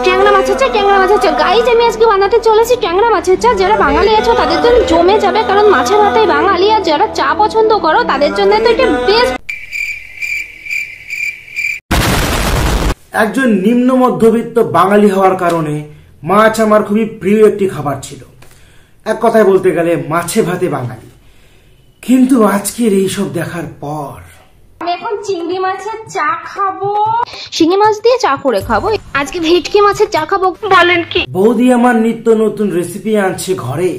ট্যাংরা মাছের চা, ট্যাংরা মাছের চা। গাইজ আমি আজকে বানাতে চলেছি ট্যাংরা মাছের চা। যারা বাঙালি আছো তাদের জন্য জমে যাবে, কারণ মাছের ভাতেই বাঙালি। আর যারা চা পছন্দ করো তাদের জন্য তো এটা বেস্ট। একজন নিম্ন মধ্যবিত্ত বাঙালি হওয়ার কারণে মাছ আমার খুবই প্রিয় একটি খাবার ছিল। এক কথায় বলতে গেলে মাছে ভাতে বাঙালি। কিন্তু আজকের এইসব দেখার পর আমি এখন চিংড়ি মাছের চা খাবো, শিঙি মাছ দিয়ে চা করে খাবো। আজকে ভেটকি মাছের চা খাবো। বলেন কি? বৌদি আমার নিত্য নতুন রেসিপি আনছে ঘরে,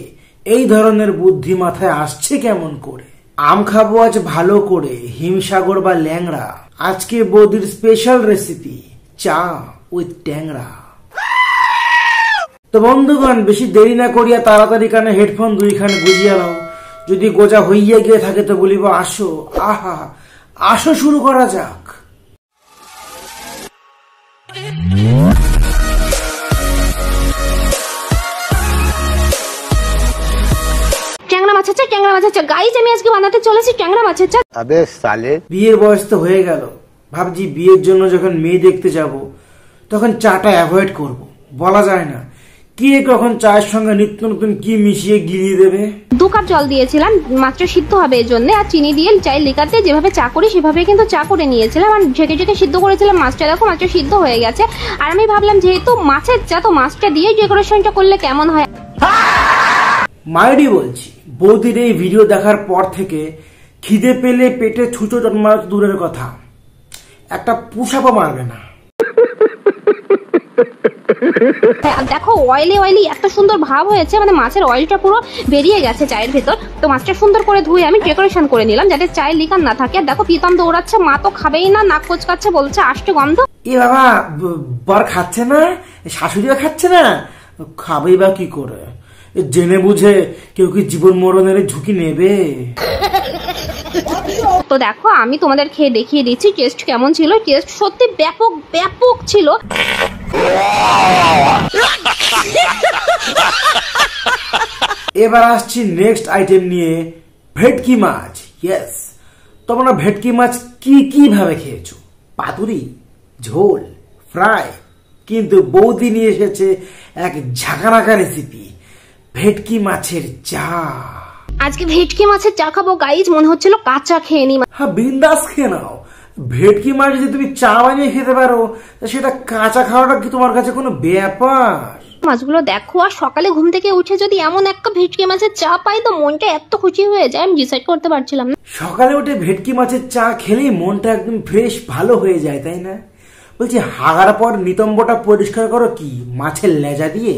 এই ধরনের বুদ্ধি মাথায় আসছে কেমন করে? আম খাবো আজ ভালো করে, হিমসাগর বা ল্যাংড়া। আজকে বৌদির স্পেশাল রেসিপি চা উইথ ট্যাংরা। তো বন্ধুগণ, বেশি দেরি না করিয়া তাড়াতাড়ি কানে হেডফোন দুইখান গুজিয়া নাও। যদি গোজা হইয়া গিয়ে থাকে তো বলিব আসো, আহা আসো, শুরু করা যাক। ট্যাংরা মাছের চা, ট্যাংরা মাছের চা। গাইজ আমি আজকে বানাতে চলেছি ট্যাংরা মাছের চা। আবে সালে, বিয়ের বয়স তো হয়ে গেল, ভাবছি বিয়ের জন্য যখন মেয়ে দেখতে যাব তখন চাটা অ্যাভয়েড করব। বলা যায় না কে কখন চায়ের সঙ্গে নিত্য নতুন কি মিশিয়ে গিলিয়ে দেবে। 2 কাপ জল দিয়েছিলাম, মাত্র সিদ্ধ হবে এর জন্য। আর চিনি দিয়ে চায়ের লিকাতে যেভাবে চা করি সেভাবে কিন্তু চা করে নিয়েছিলাম। আর ঝেঁকে ঝেঁকে সিদ্ধ করেছিলাম মাছটা। দেখো মাত্র সিদ্ধ হয়ে গেছে। আর আমি ভাবলাম যেহেতু মাছের চা, তো মাছটা দিয়ে ডেকোরেশনটা করলে কেমন হয়। মায়েরই বলছি, বৌদির এই ভিডিও দেখার পর থেকে খিদে পেলে পেটে ছুঁচো জন্মানো দূরের কথা, একটা পুষাপা মারবে না। দেখো অয়েলি অয়েলি এত সুন্দর ভাব হয়েছে, মানে মাছের অয়েলটা পুরো বেরিয়ে গেছে চায়ের ভেতর। তো মাছটা সুন্দর করে ধুয়ে আমি ডেকোরেশন করে নিলাম যাতে চায়ের লিকার না থাকে। আর দেখো প্রীতম দৌড়াচ্ছে, মা তো খাবেই না, নাক কোচকাচ্ছে, বলছে আসছে গন্ধ। এ বাবা, বর খাচ্ছে না, শাশুড়িও খাচ্ছে না, খাবেই বা কি করে? জেনে বুঝে কেউ কি জীবন মরণের ঝুঁকি নেবে? তো দেখো আমি তোমাদের খেয়ে দেখিয়ে দিচ্ছি টেস্ট কেমন ছিল। টেস্ট সত্যি ব্যাপক ব্যাপক ছিল। এবার আসছি নেক্সট আইটেম নিয়ে, ভেটকি মাছ। ইয়েস, তোমরা ভেটকি মাছ কি কি ভাবে খেয়েছো? পাতুরি, ঝোল, ফ্রাই। কিন্তু বৌদি নিয়ে এসেছে এক ঝাঁকানাকা রেসিপি, ভেটকি মাছের চা। আজকে ভেটকি মাছের চা খাবো গাইজ, মনে হচ্ছিল কাঁচা খেয়ে নি। হ্যাঁ, বিন্দাস খেয়ে নাও। ভেটকি মাছ যদি তুমি চা বানিয়ে খেতে পারো, সেটা কাঁচা খাওয়াটা কি তোমার কাছে কোনো ব্যাপার? মাছগুলো দেখো, আর সকালে ঘুম থেকে উঠে যদি এমন একটা ভেটকি মাছের চা পাই তো মনটা এত খুশি হয়ে যায়, আমি ডিসাইড করতে পারছিলাম না। সকালে উঠে ভেটকি মাছের চা খেলেই মনটা একদম ফ্রেশ ভালো হয়ে যায়, তাই না? বলছি, হাগার পর নিতম্বটা পরিষ্কার করো কি মাছের লেজা দিয়ে?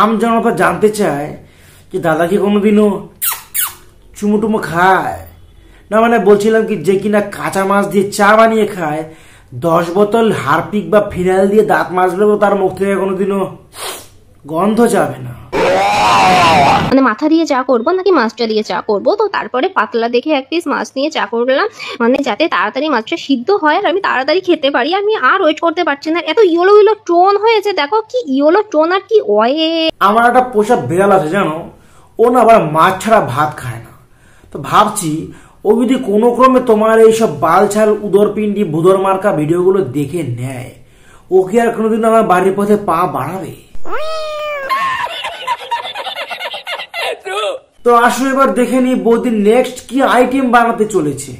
আম জনতা জানতে চায় যে দাদা কি কোনোদিনও চুমুটুমু খায় না? মানে বলছিলাম কি, যে কিনা কাঁচা মাছ দিয়ে চা বানিয়ে খায়, 10 বোতল হারপিক বা ফিনাইল দিয়ে দাঁত মাজলেও তার মুখ থেকে কোনোদিনও গন্ধ যাবে না। মানে মাথা দিয়ে চা করবো নাকি মাছটা দিয়ে চা করবো, তো তারপরে পাতলা দেখে এক পিস মাছ নিয়ে চা করলাম, মানে যাতে তাড়াতাড়ি মাছটা সিদ্ধ হয় আর আমি তাড়াতাড়ি খেতে পারি। আমি আর ওয়েট করতে পারছি না, এত ইয়েলো ইয়েলো টোন হয়েছে। দেখো কি ইয়েলো টোন আর কি অয়েল। আমার একটা পোষা বিড়াল আছে জানো, ও না আবার মাছ ছাড়া ভাত খায় না। তো ভাবছি ও যদি কোনো ক্রমে তোমার এইসব বালছাল উদরপিন্ডি ভুদর মার্কা ভিডিওগুলো দেখে নেয়, ও কি আর কোনোদিন আমার বাড়ির পথে পা বাড়াবে? তো আসো এবার দেখে নি বৌদি নেক্সট কি আইটেম বানাতে চলেছে।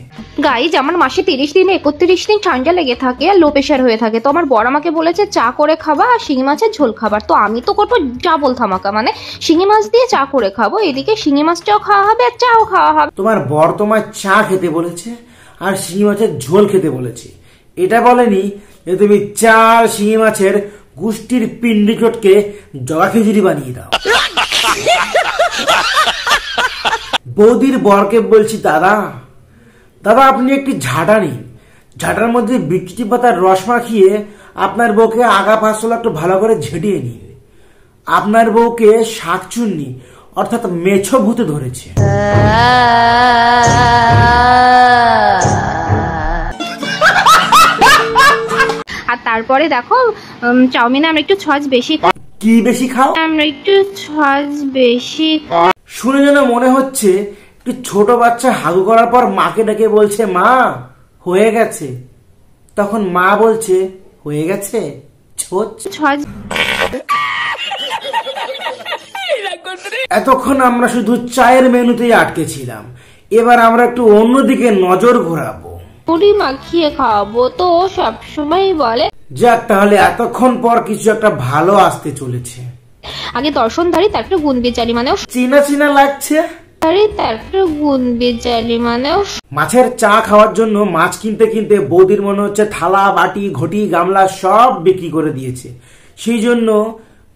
গাইজ আমার মাসে 30 দিনে 31 দিন ঠান্ডা লেগে থাকে আর লো প্রেশার হয়ে থাকে। তো আমার বড় আমাকে বলেছে চা করে খাবা আর শিঙি মাছের ঝোল খাবার। তো আমি তো করবো ডাবল ধামাকা, মানে শিঙি মাছ দিয়ে চা করে খাবো, এদিকে শিঙি মাছটাও খাওয়া হবে আর চাও খাওয়া হবে। তোমার বর তোমায় চা খেতে বলেছে আর শিঙি মাছের ঝোল খেতে বলেছে, এটা বলেনি যে তুমি চা আর শিঙি মাছের গুষ্টির পিন্ডি চটকে জগা খিচুড়ি বানিয়ে দাও। বৌদির বরকে বলছি, দাদা দাদা আপনি একটি ঝাঁটা নিন, ঝাঁটার মধ্যে বিচি পাতার রস মাখিয়ে আপনার বউকে আগা পাঁচশোলা একটু ভালো করে ঝেঁটিয়ে নিন। আপনার বউকে শাকচুন্নি অর্থাৎ মেছো ভূতে ধরেছে। আর তারপরে দেখো চাউমিনে আমরা একটু সস বেশি খাই। কি বেশি খাও? আমরা একটু সস বেশি। শুনে যেন মনে হচ্ছে একটু ছোট বাচ্চা হাগু করার পর মাকে ডেকে বলছে, মা হয়ে গেছে, তখন মা বলছে হয়ে গেছে ছোচ। এতক্ষণ আমরা শুধু চায়ের মেনুতেই আটকে ছিলাম, এবার আমরা একটু অন্যদিকে নজর ঘোরাবো। মুড়ি মাখিয়ে খাওয়াবো তো ও সবসময় বলে। যাক, তাহলে এতক্ষণ পর কিছু একটা ভালো আসতে চলেছে। আগে দর্শনধারী, তারপরে গুণ বিচারি, মানেও চিনা চিনা লাগছে। তারপরে গুণ বিচারি, মানেও মাছের চা খাওয়ার জন্য মাছ কিনতে কিনতে বৌদির মনে হচ্ছে থালা বাটি ঘটি গামলা সব বিক্রি করে দিয়েছে, সেই জন্য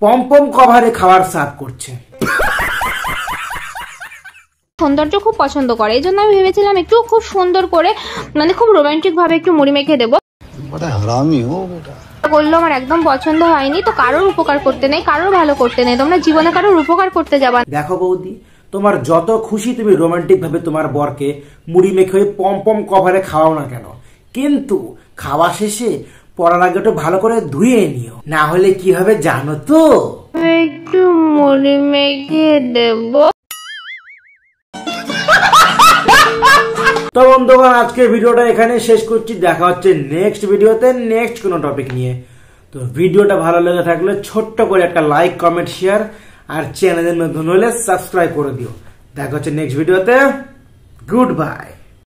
পমপম কভারে খাবার সার্ভ করছে। সৌন্দর্য খুব পছন্দ করে, এই জন্য আমি ভেবেছিলাম একটু খুব সুন্দর করে, মানে খুব রোমান্টিক ভাবে একটু মুড়ি মেখে দেবো। বললো আমার একদম পছন্দ হয়নি, তো কারোর উপকার করতে নেই, কারোর ভালো করতে নেই, তোমরা জীবনে কারোর উপকার করতে যাবা। দেখো বৌদি, তোমার যত খুশি তুমি রোমান্টিক ভাবে তোমার বরকে মুড়ি মেখে পমপম কভারে খাওয়াও না কেন, কিন্তু খাওয়া শেষে পড়ার আগে একটু ভালো করে ধুয়ে নিও, না হলে কি হবে জানো তো? একটু মুড়ি মেখে দেবো। তো বন্ধুগণ, আজকের ভিডিওটা এখানে শেষ করছি। দেখা হচ্ছে নেক্সট ভিডিওতে নেক্সট কোনো টপিক নিয়ে। তো ভিডিওটা ভালো লেগে থাকলে ছোট্ট করে একটা লাইক কমেন্ট শেয়ার, আর চ্যানেলে নতুন হলে সাবস্ক্রাইব করে দিও। দেখা হচ্ছে নেক্সট ভিডিওতে। Good bye.